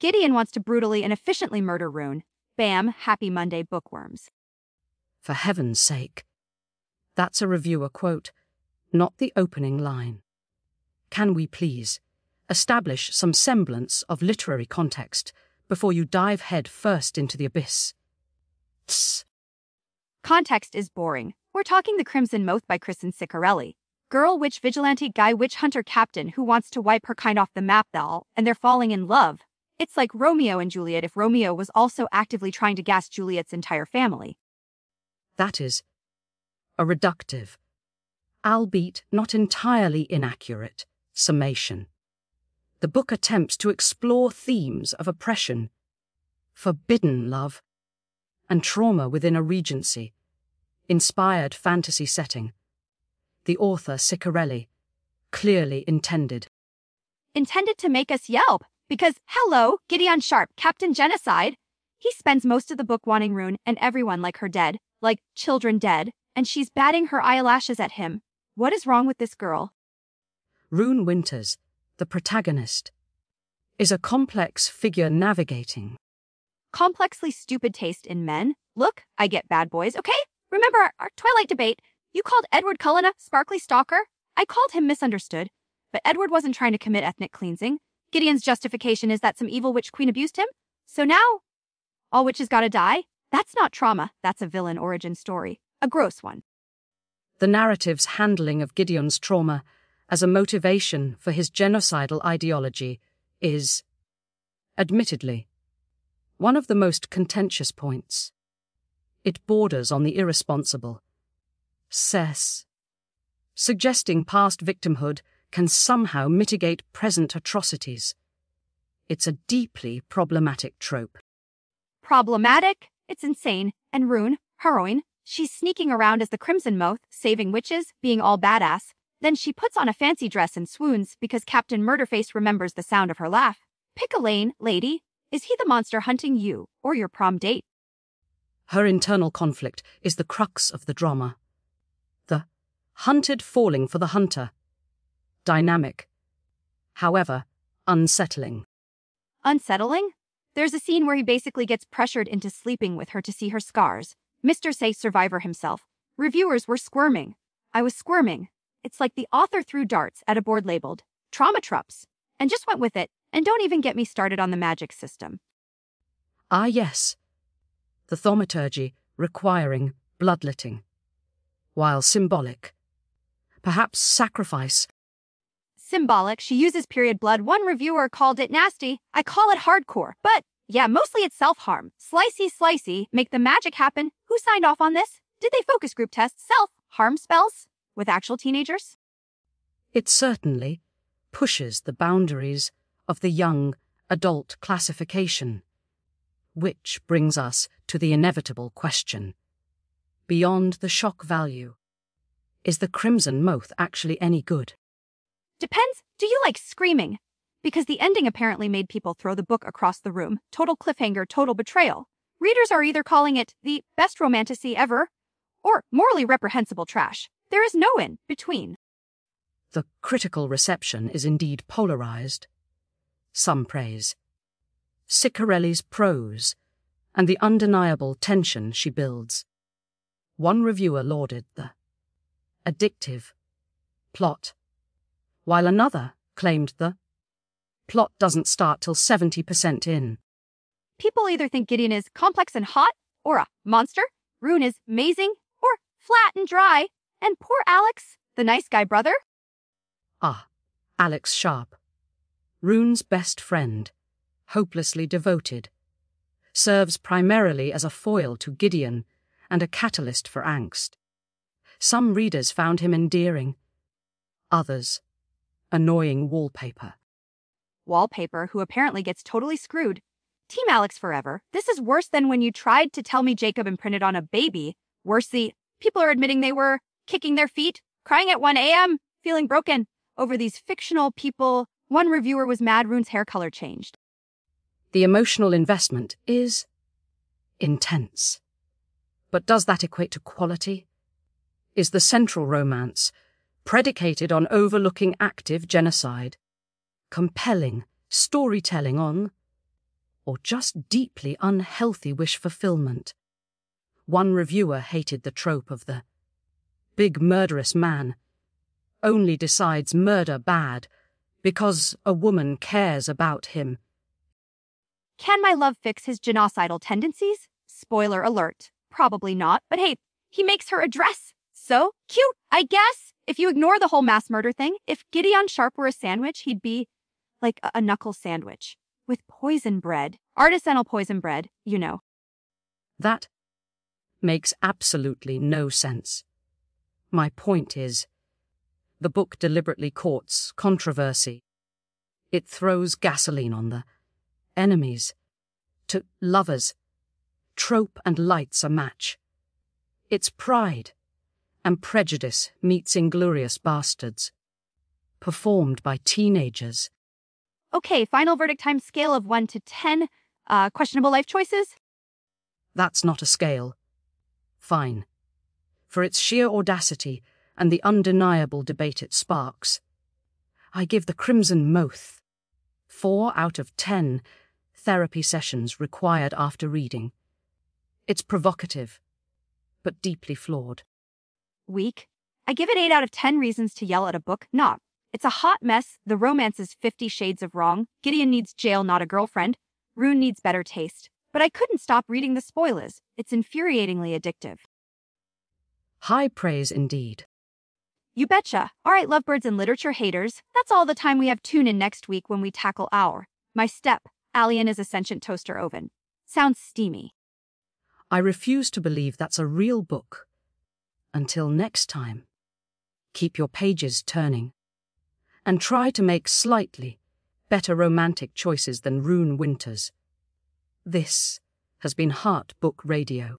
Gideon wants to brutally and efficiently murder Rune. Bam, happy Monday, bookworms. For heaven's sake. That's a reviewer quote, not the opening line. Can we please establish some semblance of literary context before you dive head first into the abyss? Tss. Context is boring. We're talking The Crimson Moth by Kristen Ciccarelli. Girl witch vigilante guy witch hunter captain who wants to wipe her kind off the map doll, and they're falling in love. It's like Romeo and Juliet if Romeo was also actively trying to gas Juliet's entire family. That is a reductive, albeit not entirely inaccurate, summation. The book attempts to explore themes of oppression, forbidden love, and trauma within a Regency, inspired fantasy setting. The author, Ciccarelli, clearly intended To make us yelp, because, hello, Gideon Sharp, Captain Genocide. He spends most of the book wanting Rune and everyone like her dead, like children dead, and she's batting her eyelashes at him. What is wrong with this girl? Rune Winters, the protagonist, is a complex figure navigating Complexly stupid taste in men. Look, I get bad boys, okay? Remember our Twilight debate? You called Edward Cullen a sparkly stalker? I called him misunderstood. But Edward wasn't trying to commit ethnic cleansing. Gideon's justification is that some evil witch queen abused him. So now, all witches gotta die? That's not trauma, that's a villain origin story. A gross one. the narrative's handling of Gideon's trauma as a motivation for his genocidal ideology is, admittedly, one of the most contentious points. It borders on the irresponsible. Suggesting past victimhood can somehow mitigate present atrocities. It's a deeply problematic trope. Problematic? It's insane. And Rune, heroine, she's sneaking around as the Crimson Moth, saving witches, being all badass. Then she puts on a fancy dress and swoons because Captain Murderface remembers the sound of her laugh. Pick a lane, lady. Is he the monster hunting you, or your prom date? Her internal conflict is the crux of the drama. The hunted falling for the hunter. Dynamic. However, unsettling. Unsettling? There's a scene where he basically gets pressured into sleeping with her to see her scars. Mr. Say survivor himself. Reviewers were squirming. I was squirming. It's like the author threw darts at a board labeled trauma tropes and just went with it, and don't even get me started on the magic system. Ah, yes. The thaumaturgy requiring bloodletting, while symbolic. Perhaps sacrifice. Symbolic, she uses period blood. One reviewer called it nasty. I call it hardcore. But, yeah, mostly it's self-harm. Slicey, make the magic happen. Who signed off on this? Did they focus group test self-harm spells with actual teenagers? It certainly pushes the boundaries of the young adult classification. Which brings us to the inevitable question. Beyond the shock value, is the Crimson Moth actually any good? Depends. Do you like screaming? Because the ending apparently made people throw the book across the room. Total cliffhanger, total betrayal. Readers are either calling it the best romantasy ever, or morally reprehensible trash. There is no in between. The critical reception is indeed polarized. Some praise Ciccarelli's prose and the undeniable tension she builds. One reviewer lauded the addictive plot, while another claimed the plot doesn't start till 70% in. People either think Gideon is complex and hot, or a monster, Rune is amazing, or flat and dry, and poor Alex, the nice guy brother. Ah, Alex Sharp, Rune's best friend, hopelessly devoted, serves primarily as a foil to Gideon and a catalyst for angst. Some readers found him endearing, others annoying wallpaper. Wallpaper, who apparently gets totally screwed. Team Alex forever. This is worse than when you tried to tell me Jacob imprinted on a baby. Worse, people are admitting they were kicking their feet, crying at 1 a.m., feeling broken over these fictional people. One reviewer was mad Rune's hair color changed. The emotional investment is intense. But does that equate to quality? Is the central romance predicated on overlooking active genocide, compelling storytelling on or just deeply unhealthy wish fulfillment. One reviewer hated the trope of the big murderous man only decides murder bad because a woman cares about him. Can my love fix his genocidal tendencies? Spoiler alert. Probably not, but hey, he makes her a dress. So cute, I guess. If you ignore the whole mass murder thing, if Gideon Sharp were a sandwich, he'd be like a knuckle sandwich with poison bread. Artisanal poison bread, you know. That makes absolutely no sense. My point is, the book deliberately courts controversy. It throws gasoline on the enemies to lovers. Trope and lights a match. It's Pride and Prejudice meets Inglorious Bastards, performed by teenagers. Okay, final verdict time scale of 1 to 10. Questionable life choices? That's not a scale. Fine. For its sheer audacity and the undeniable debate it sparks, I give The Crimson Moth 4 out of 10 therapy sessions required after reading. It's provocative, but deeply flawed. Weak. I give it 8 out of 10 reasons to yell at a book. Nah, it's a hot mess. The romance is 50 shades of wrong. Gideon needs jail, not a girlfriend. Rune needs better taste. But I couldn't stop reading the spoilers. It's infuriatingly addictive. High praise indeed. You betcha. All right, lovebirds and literature haters, that's all the time we have. Tune in next week when we tackle our My Step, Alien is a Sentient Toaster Oven. Sounds steamy. I refuse to believe that's a real book. Until next time, keep your pages turning and try to make slightly better romantic choices than Rune Winters. This has been Heart Book Radio.